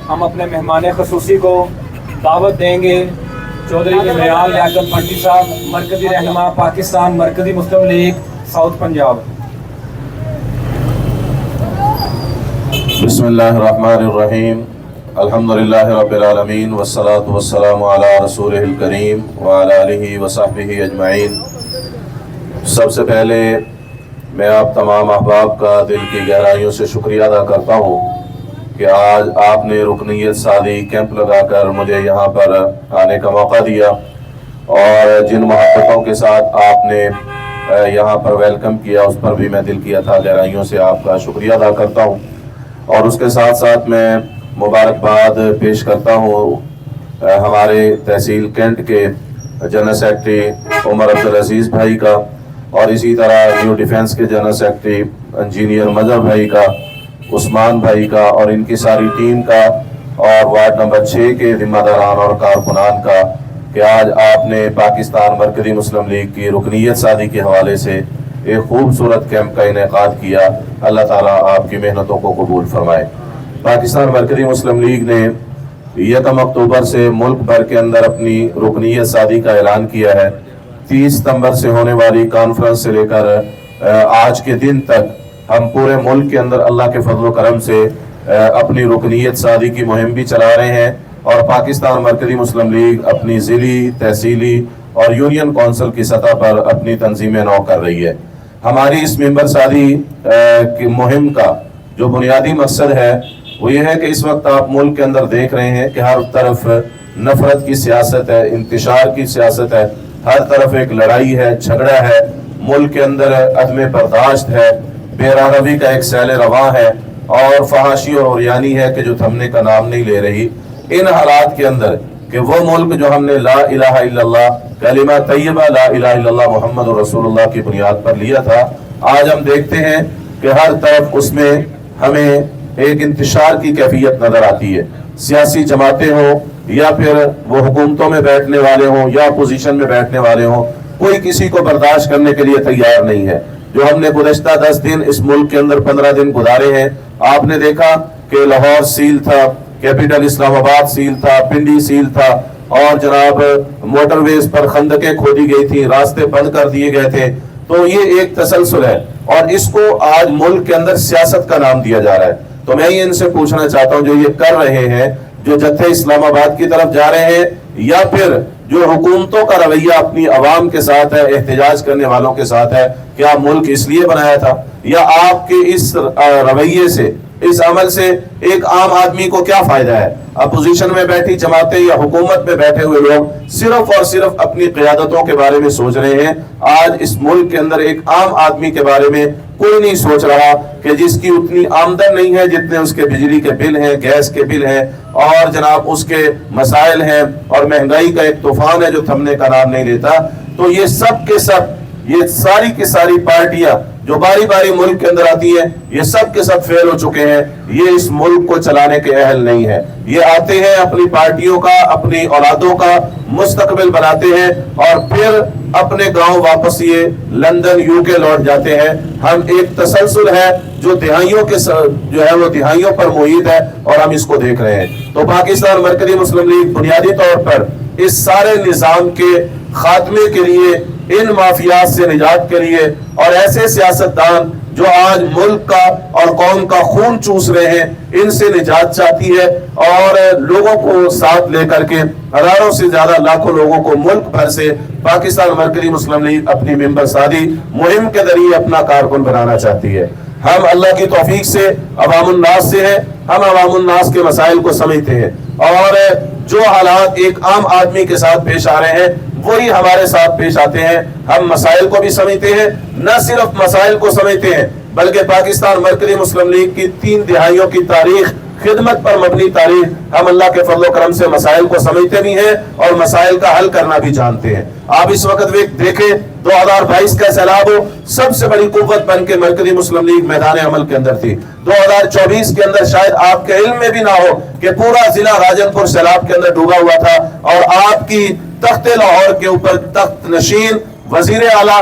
ہم اپنے مہمان خصوصی کو دعوت دیں گے چودھری امیال لیاقت بھٹی صاحب، مرکزی رہنما پاکستان مرکزی مسلم لیگ ساؤتھ پنجاب۔ بسم اللہ الرحمن الرحیم، الحمدللہ رب العالمین والصلاة والسلام علی رسولہ الکریم وعلی آلہ وصحبہ اجمعین۔ سب سے پہلے میں آپ تمام احباب کا دل کی گہرائیوں سے شکریہ ادا کرتا ہوں کہ آج آپ نے رکنیت سازی کیمپ لگا کر مجھے یہاں پر آنے کا موقع دیا، اور جن محبتوں کے ساتھ آپ نے یہاں پر ویلکم کیا اس پر بھی میں دل کی اتھا گہرائیوں سے آپ کا شکریہ ادا کرتا ہوں۔ اور اس کے ساتھ ساتھ میں مبارکباد پیش کرتا ہوں ہمارے تحصیل کینٹ کے جنرل سیکرٹری عمر عبدالعزیز بھائی کا، اور اسی طرح نیو ڈیفنس کے جنرل سیکرٹری انجینئر مظہر بھائی کا، عثمان بھائی کا، اور ان کی ساری ٹیم کا، اور وارڈ نمبر 6 کے ذمہ داران اور کارکنان کا، کہ آج آپ نے پاکستان مرکزی مسلم لیگ کی رکنیت سازی کے حوالے سے ایک خوبصورت کیمپ کا انعقاد کیا۔ اللہ تعالیٰ آپ کی محنتوں کو قبول فرمائے۔ پاکستان مرکزی مسلم لیگ نے 1 اکتوبر سے ملک بھر کے اندر اپنی رکنیت سازی کا اعلان کیا ہے۔ 30 ستمبر سے ہونے والی کانفرنس سے لے کر آج کے دن تک ہم پورے ملک کے اندر اللہ کے فضل و کرم سے اپنی رکنیت سازی کی مہم بھی چلا رہے ہیں، اور پاکستان مرکزی مسلم لیگ اپنی ضلعی، تحصیلی اور یونین کونسل کی سطح پر اپنی تنظیمیں نو کر رہی ہے۔ ہماری اس ممبر سازی کی مہم کا جو بنیادی مقصد ہے وہ یہ ہے کہ اس وقت آپ ملک کے اندر دیکھ رہے ہیں کہ ہر طرف نفرت کی سیاست ہے، انتشار کی سیاست ہے، ہر طرف ایک لڑائی ہے، جھگڑا ہے، ملک کے اندر عدم برداشت ہے، بے روی کا ایک سیل رواں ہے، اور فحاشی اور عریانی ہے کہ جو تھمنے کا نام نہیں لے رہی۔ ان حالات کے اندر کہ وہ ملک جو ہم نے لا الہ الا اللہ کلمہ طیبہ لا الہ الا اللہ محمد رسول اللہ کی بنیاد پر لیا تھا، آج ہم دیکھتے ہیں کہ ہر طرف اس میں ہمیں ایک انتشار کی کیفیت نظر آتی ہے۔ سیاسی جماعتیں ہوں یا پھر وہ حکومتوں میں بیٹھنے والے ہوں یا اپوزیشن میں بیٹھنے والے ہوں، کوئی کسی کو برداشت کرنے کے لیے تیار نہیں ہے۔ جو ہم نے گزشتہ 10 دن اس ملک کے اندر 15 دن گزارے ہیں، آپ نے دیکھا کہ لاہور سیل تھا، کیپٹل اسلام آباد سیل تھا، پنڈی سیل تھا، اور جناب موٹر ویز پر خندقیں کھودی گئی تھی، راستے بند کر دیے گئے تھے۔ تو یہ ایک تسلسل ہے، اور اس کو آج ملک کے اندر سیاست کا نام دیا جا رہا ہے۔ تو میں ان سے پوچھنا چاہتا ہوں جو یہ کر رہے ہیں، جو جتھے اسلام آباد کی طرف جا رہے ہیں، یا پھر جو حکومتوں کا رویہ اپنی عوام کے ساتھ ہے، احتجاج کرنے والوں کے ساتھ ہے، کیا ملک اس لیے بنایا تھا؟ یا آپ کے اس رویے سے، اس عمل سے ایک عام آدمی کو کیا فائدہ ہے؟ اپوزیشن میں بیٹھی جماعتیں یا حکومت میں بیٹھے ہوئے لوگ صرف اور صرف اپنی قیادتوں کے بارے میں سوچ رہے ہیں۔ آج اس ملک کے اندر ایک عام آدمی کے بارے میں کوئی نہیں سوچ رہا کہ جس کی اتنی آمدن نہیں ہے جتنے اس کے بجلی کے بل ہیں، گیس کے بل ہیں، اور جناب اس کے مسائل ہیں، اور مہنگائی کا ایک طوفان ہے جو تھمنے کا نام نہیں لیتا۔ تو یہ سب کے سب، یہ ساری کی ساری پارٹیاں جو باری باری ملک کے اندر آتی ہیں، یہ سب کے سب فیل ہو چکے ہیں۔ یہ اس ملک کو چلانے کے اہل نہیں ہے۔ یہ آتے ہیں اپنی پارٹیوں کا، اپنی اولادوں کا مستقبل بناتے ہیں، اور پھر اپنے گاؤں واپس یہ لندن UK لوٹ جاتے ہیں۔ ہم ایک تسلسل ہے جو دہائیوں کے جو ہے وہ دہائیوں پر محیط ہے، اور ہم اس کو دیکھ رہے ہیں۔ تو پاکستان مرکزی مسلم لیگ بنیادی طور پر اس سارے نظام کے خاتمے کے لیے، ان مافیات سے نجات کے لیے، اور ایسے سیاستدان جو آج ملک کا اور قوم کا خون چوس رہے ہیں، ان سے نجات چاہتی ہے، اور لوگوں کو ساتھ لے کر کے ہزاروں سے زیادہ لاکھوں لوگوں کو ملک بھر سے پاکستان مرکزی مسلم لیگ اپنی ممبر سازی مہم کے ذریعے اپنا کارکن بنانا چاہتی ہے۔ ہم اللہ کی توفیق سے عوام الناس سے ہیں، ہم عوام الناس کے مسائل کو سمجھتے ہیں، اور جو حالات ایک عام آدمی کے ساتھ پیش آ رہے ہیں وہی ہمارے ساتھ پیش آتے ہیں۔ ہم مسائل کو بھی سمجھتے ہیں، نہ صرف مسائل کو سمجھتے ہیں بلکہ پاکستان مرکزی مسلم لیگ کی 3 دہائیوں کی تاریخ، خدمت پر مبنی تاریخ، ہم اللہ کے فضل و کرم سے مسائل کو سمجھتے بھی ہیں اور مسائل کا حل کرنا بھی جانتے ہیں۔ آپ اس وقت دیکھیں 2022 کا سیلاب ہو، سب سے بڑی قوت بن کے مرکزی مسلم لیگ میدان عمل کے اندر تھی۔ 2024 کے اندر شاید آپ کے علم میں بھی نہ ہو کہ پورا ضلع راجن پور سیلاب کے اندر ڈوبا ہوا تھا، اور آپ کی تخت لاہور کے اوپر تخت نشین وزیر اعلیٰ